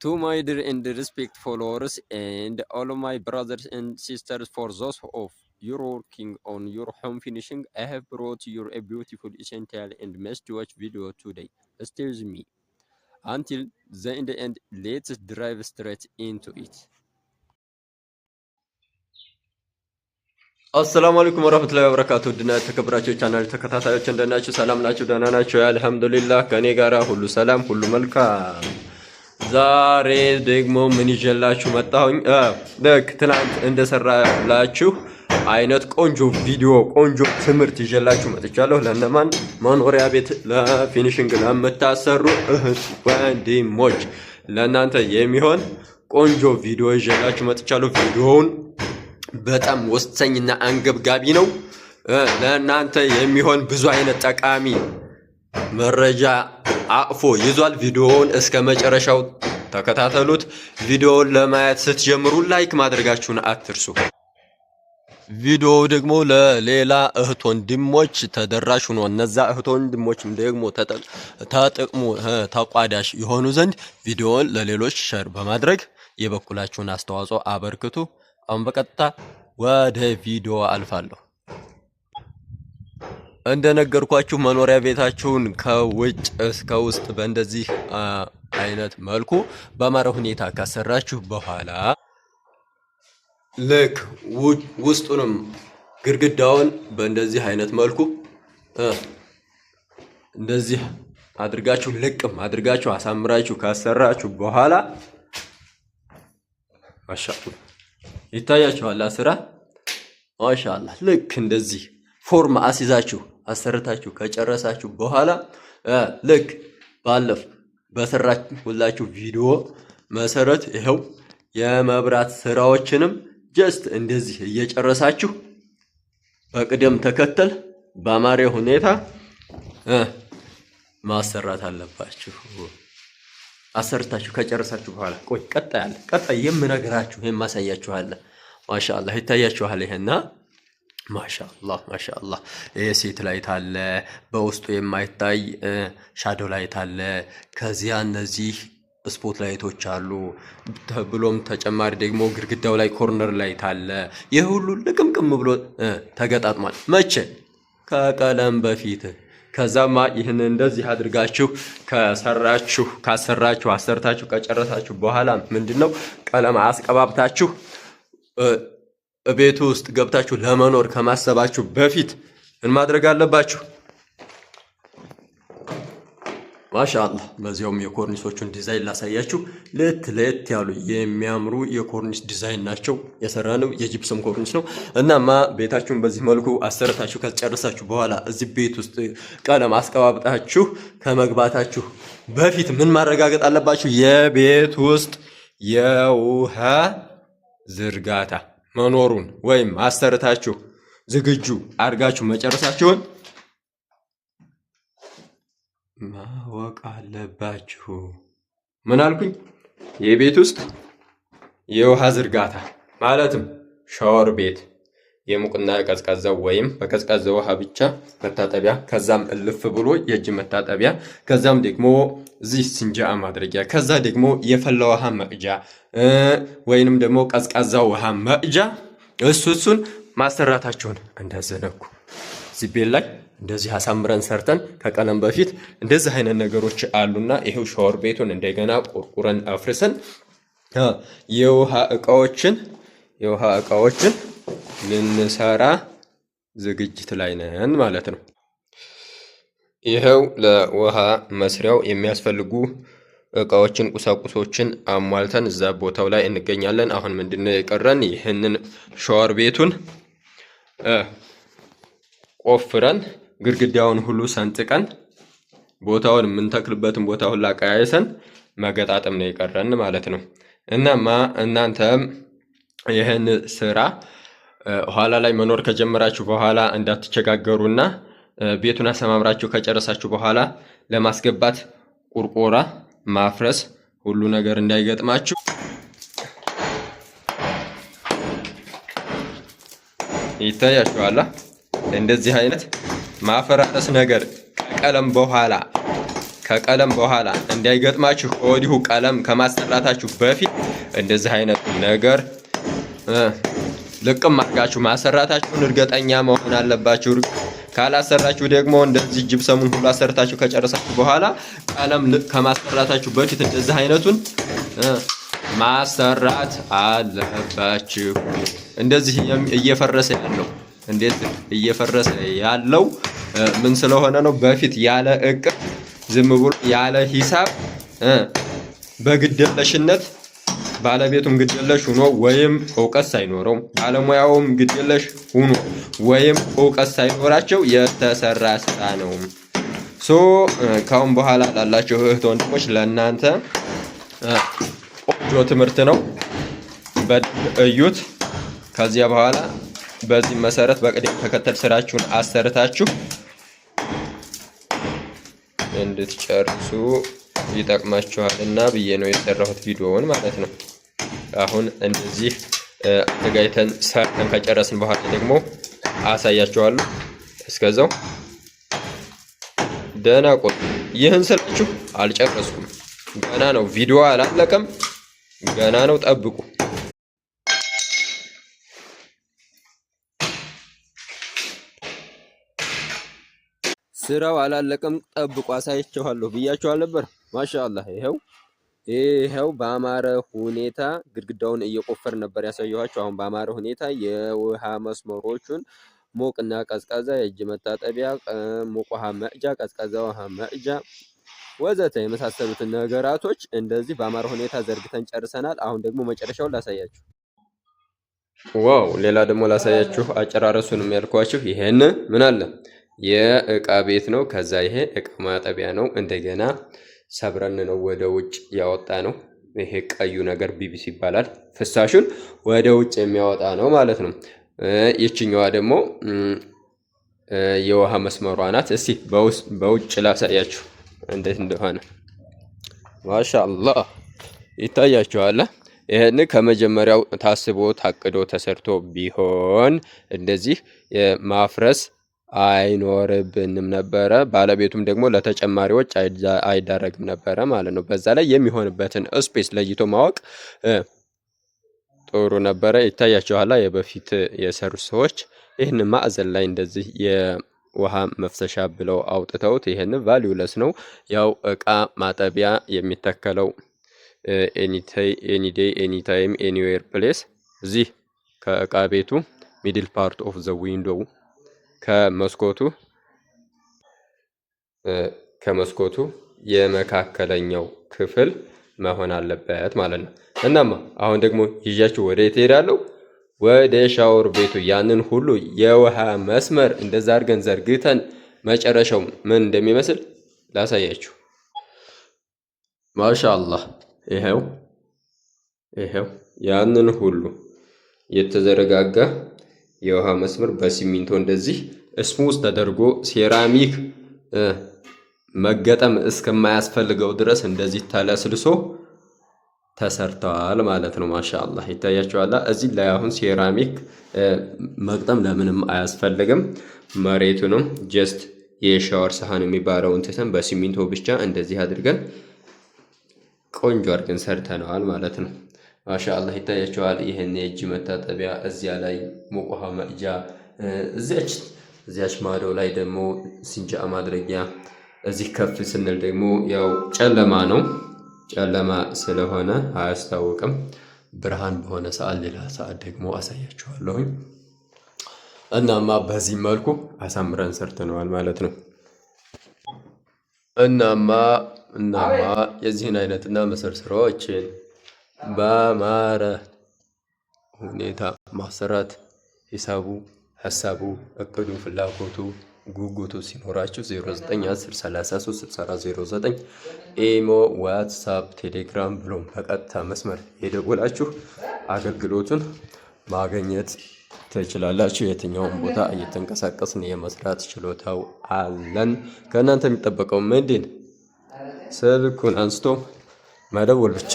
To my dear and respect followers and all of my brothers and sisters, for those of you working on your home finishing, I have brought you a beautiful, essential and must-watch video today. Stay with me until the end and let's drive straight into it. አሰላሙ አለይኩም ወራህመቱላሂ ወበረካቱ ድና ተከብራችሁ ቻናል ተከታታዮች እንደናችሁ ሰላም ናችሁ? ደህና ናችሁ? አልሐምዱሊላህ ከኔ ጋራ ሁሉ ሰላም ሁሉ መልካም። ዛሬ ደግሞ ምን ይዤላችሁ መጣሁኝ? ልክ ትናንት እንደሰራላችሁ አይነት ቆንጆ ቪዲዮ ቆንጆ ትምህርት ይዤላችሁ መጥቻለሁ። ለነማን መኖሪያ ቤት ለፊኒሺንግ ለምታሰሩ እህት ወንድሞች ለእናንተ የሚሆን ቆንጆ ቪዲዮ ይዤላችሁ መጥቻለሁ። ቪዲዮውን በጣም ወሳኝና አንገብጋቢ ነው። ለእናንተ የሚሆን ብዙ አይነት ጠቃሚ መረጃ አቅፎ ይዟል። ቪዲዮውን እስከ መጨረሻው ተከታተሉት። ቪዲዮውን ለማየት ስትጀምሩ ላይክ ማድረጋችሁን አትርሱ። ቪዲዮው ደግሞ ለሌላ እህት ወንድሞች ተደራሽ ሆኖ እነዛ እህት ወንድሞችም ደግሞ ተጠቅሙ ተቋዳሽ የሆኑ ዘንድ ቪዲዮውን ለሌሎች ሼር በማድረግ የበኩላችሁን አስተዋጽኦ አበርክቱ። አሁን በቀጥታ ወደ ቪዲዮ አልፋለሁ። እንደነገርኳችሁ መኖሪያ ቤታችሁን ከውጭ እስከ ውስጥ በእንደዚህ አይነት መልኩ በአማረ ሁኔታ ካሰራችሁ በኋላ ልክ ውስጡንም ግድግዳውን በእንደዚህ አይነት መልኩ እንደዚህ አድርጋችሁ ልቅም አድርጋችሁ አሳምራችሁ ካሰራችሁ በኋላ ማሻአላህ ይታያችኋል። ስራ ማሻአላህ ልክ እንደዚህ ፎርም አስይዛችሁ አሰርታችሁ ከጨረሳችሁ በኋላ ልክ በሰራችሁላችሁ ቪዲዮ መሰረት ይሄው የመብራት ስራዎችንም ጀስት እንደዚህ እየጨረሳችሁ በቅደም ተከተል በአማረ ሁኔታ ማሰራት አለባችሁ። አሰርታችሁ ከጨረሳችሁ በኋላ ቀጣይ የምነግራችሁ የማሳያችሁ አለ። ማሻአላህ ይታያችኋል። ይሄና ማሻአላህ ይሄ ሴት ላይት አለ፣ በውስጡ የማይታይ ሻዶ ላይት አለ። ከዚያ እነዚህ ስፖት ላይቶች አሉ። ብሎም ተጨማሪ ደግሞ ግድግዳው ላይ ኮርነር ላይት አለ። ይሄ ሁሉ ልቅምቅም ብሎ ተገጣጥሟል። መቼ? ከቀለም በፊት። ከዛማ ይህን እንደዚህ አድርጋችሁ ካሰራችሁ አሰርታችሁ ከጨረሳችሁ በኋላ ምንድነው ቀለም አስቀባብታችሁ ቤቱ ውስጥ ገብታችሁ ለመኖር ከማሰባችሁ በፊት ምን ማድረግ አለባችሁ? ማሻአላህ በዚያውም የኮርኒሶቹን ዲዛይን ላሳያችሁ። ለየት ያሉ የሚያምሩ የኮርኒስ ዲዛይን ናቸው። የሰራነው የጂፕሰም ኮርኒስ ነው። እናማ ቤታችሁን በዚህ መልኩ አሰርታችሁ ከጨረሳችሁ በኋላ እዚህ ቤት ውስጥ ቀለም አስቀባብጣችሁ ከመግባታችሁ በፊት ምን ማረጋገጥ አለባችሁ? የቤት ውስጥ የውሃ ዝርጋታ መኖሩን ወይም አሰርታችሁ ዝግጁ አድርጋችሁ መጨረሳችሁን ማወቅ አለባችሁ። ምን አልኩኝ? የቤት ውስጥ የውሃ ዝርጋታ ማለትም ሻወር ቤት የሙቅና ቀዝቃዛው ወይም በቀዝቃዛ ውሃ ብቻ መታጠቢያ፣ ከዛም እልፍ ብሎ የእጅ መታጠቢያ፣ ከዛም ደግሞ እዚህ ስንጃ ማድረጊያ፣ ከዛ ደግሞ የፈላ ውሃ መቅጃ ወይንም ደግሞ ቀዝቃዛ ውሃ መቅጃ እሱን ማሰራታችሁን እንዳዘነጉ። እዚህ ቤት ላይ እንደዚህ አሳምረን ሰርተን ከቀለም በፊት እንደዚህ አይነት ነገሮች አሉና ይሄው ሻወር ቤቱን እንደገና ቆርቁረን አፍርሰን የውሃ እቃዎችን ልንሰራ ዝግጅት ላይ ነን ማለት ነው። ይሄው ለውሃ መስሪያው የሚያስፈልጉ እቃዎችን ቁሳቁሶችን አሟልተን እዛ ቦታው ላይ እንገኛለን። አሁን ምንድነው የቀረን? ይህንን ሻወር ቤቱን ቆፍረን ግድግዳውን ሁሉ ሰንጥቀን ቦታውን የምንተክልበትን ቦታ ሁሉ አቀያይሰን መገጣጠም ነው የቀረን ማለት ነው። እናማ እናንተም ይህን ስራ ኋላ ላይ መኖር ከጀመራችሁ በኋላ እንዳትቸጋገሩና ቤቱን አሰማምራችሁ ከጨረሳችሁ በኋላ ለማስገባት ቁርቆራ ማፍረስ ሁሉ ነገር እንዳይገጥማችሁ ይታያችኋል። እንደዚህ አይነት ማፈራረስ ነገር ከቀለም በኋላ ከቀለም በኋላ እንዳይገጥማችሁ ከወዲሁ ቀለም ከማሰራታችሁ በፊት እንደዚህ አይነት ነገር ልቅም አድርጋችሁ ማሰራታችሁን እርግጠኛ መሆን አለባችሁ። ካላሰራችሁ ደግሞ እንደዚህ ጅብሰሙን ሁሉ አሰርታችሁ ከጨረሳችሁ በኋላ ቀለም ከማሰራታችሁ በፊት እንደዚህ አይነቱን ማሰራት አለባችሁ። እንደዚህ እየፈረሰ ያለው እንዴት እየፈረሰ ያለው ምን ስለሆነ ነው? በፊት ያለ እቅድ ዝም ብሎ ያለ ሂሳብ በግድየለሽነት ባለቤቱም ግድየለሽ ሆኖ ወይም እውቀት ሳይኖረው ባለሙያውም ግድየለሽ ሆኖ ወይም እውቀት ሳይኖራቸው የተሰራ ስራ ነው። ካሁን በኋላ ላላችሁ እህት ወንድሞች ለእናንተ ቆንጆ ትምህርት ነው። በደንብ እዩት። ከዚያ በኋላ በዚህ መሰረት በቅደም ተከተል ስራችሁን አሰርታችሁ እንድትጨርሱ ይጠቅማችኋልና ብዬ ነው የሰራሁት ቪዲዮውን ማለት ነው። አሁን እንደዚህ አዘጋጅተን ሰርተን ከጨረስን በኋላ ደግሞ አሳያችኋለሁ። እስከዛው ደህና ቆዩ። ይህን ስላችሁ አልጨረስኩም፣ ገና ነው። ቪዲዮ አላለቀም፣ ገና ነው። ጠብቁ። ስራው አላለቀም፣ ጠብቁ። አሳያችኋለሁ ብያችኋል ነበር። ማሻአላህ ይሄው በአማረ ሁኔታ ግድግዳውን እየቆፈር ነበር ያሳየኋችሁ። አሁን በአማረ ሁኔታ የውሃ መስመሮቹን ሞቅና ቀዝቃዛ የእጅ መታጠቢያ፣ ሞቅ ውሃ መቅጃ፣ ቀዝቃዛ ውሃ መቅጃ ወዘተ የመሳሰሉትን ነገራቶች እንደዚህ በአማረ ሁኔታ ዘርግተን ጨርሰናል። አሁን ደግሞ መጨረሻውን ላሳያችሁ። ዋው! ሌላ ደግሞ ላሳያችሁ አጨራረሱንም ያልኳችሁ ይሄን ምን አለ የእቃ ቤት ነው። ከዛ ይሄ እቃ ማጠቢያ ነው። እንደገና ሰብረን ነው ወደ ውጭ ያወጣ ነው። ይሄ ቀዩ ነገር ቢቢሲ ይባላል። ፍሳሹን ወደ ውጭ የሚያወጣ ነው ማለት ነው። ይችኛዋ ደግሞ የውሃ መስመሯ ናት። እስቲ በውጭ ላሳያችሁ እንዴት እንደሆነ። ማሻአላህ ይታያችኋል። ይሄን ከመጀመሪያው ታስቦ ታቅዶ ተሰርቶ ቢሆን እንደዚህ ማፍረስ አይኖርብንም ነበረ። ባለቤቱም ደግሞ ለተጨማሪዎች አይዳረግም ነበረ ማለት ነው። በዛ ላይ የሚሆንበትን ስፔስ ለይቶ ማወቅ ጥሩ ነበረ። ይታያችኋል። የበፊት የሰሩ ሰዎች ይህን ማዕዘን ላይ እንደዚህ የውሃ መፍሰሻ ብለው አውጥተውት ይህን ቫልዩለስ ነው። ያው እቃ ማጠቢያ የሚተከለው ኤኒ ዴይ ኤኒ ታይም ኤኒዌር ፕሌስ እዚህ ከእቃ ቤቱ ሚድል ፓርት ኦፍ ዘ ዊንዶው ከመስኮቱ የመካከለኛው ክፍል መሆን አለበት ማለት ነው። እናማ አሁን ደግሞ ይዣችሁ ወደ የት ሄዳለሁ? ወደ ሻወር ቤቱ። ያንን ሁሉ የውሃ መስመር እንደዛ አድርገን ዘርግተን መጨረሻው ምን እንደሚመስል ላሳያችሁ። ማሻአላህ ይሄው ያንን ሁሉ የተዘረጋጋ የውሃ መስመር በሲሚንቶ እንደዚህ ስሙዝ ተደርጎ ሴራሚክ መገጠም እስከማያስፈልገው ድረስ እንደዚህ ተለስልሶ ተሰርተዋል ማለት ነው። ማሻአላህ ይታያችኋል። እዚህ ላይ አሁን ሴራሚክ መግጠም ለምንም አያስፈልግም። መሬቱንም ጀስት የሻወር ሳህን የሚባለውን ትተን በሲሚንቶ ብቻ እንደዚህ አድርገን ቆንጆ አድርገን ሰርተነዋል ማለት ነው። ማሻአላህ ይታያችኋል። ይሄን የእጅ መታጠቢያ እዚያ ላይ ሞቅ ውሃ መቅጃ፣ እዚያች ማዶ ላይ ደግሞ ሲንጃ ማድረጊያ። እዚህ ከፍ ስንል ደግሞ ያው ጨለማ ነው። ጨለማ ስለሆነ አያስታውቅም። ብርሃን በሆነ ሰዓት ሌላ ሰዓት ደግሞ አሳያችኋለሁኝ። እናማ በዚህ መልኩ አሳምረን ሰርተነዋል ማለት ነው። እናማ የዚህን አይነትና መሰል ስራዎችን በአማረ ሁኔታ ማሰራት ሀሳቡ፣ እቅዱ፣ ፍላጎቱ፣ ጉጉቱ ሲኖራችሁ 0910336409 ኢሞ፣ ዋትሳፕ፣ ቴሌግራም ብሎም በቀጥታ መስመር የደወላችሁ አገልግሎቱን ማግኘት ትችላላችሁ። የትኛውን ቦታ እየተንቀሳቀስን የመስራት ችሎታው አለን። ከእናንተ የሚጠበቀው ምንድን? ስልኩን አንስቶ መደወል ብቻ።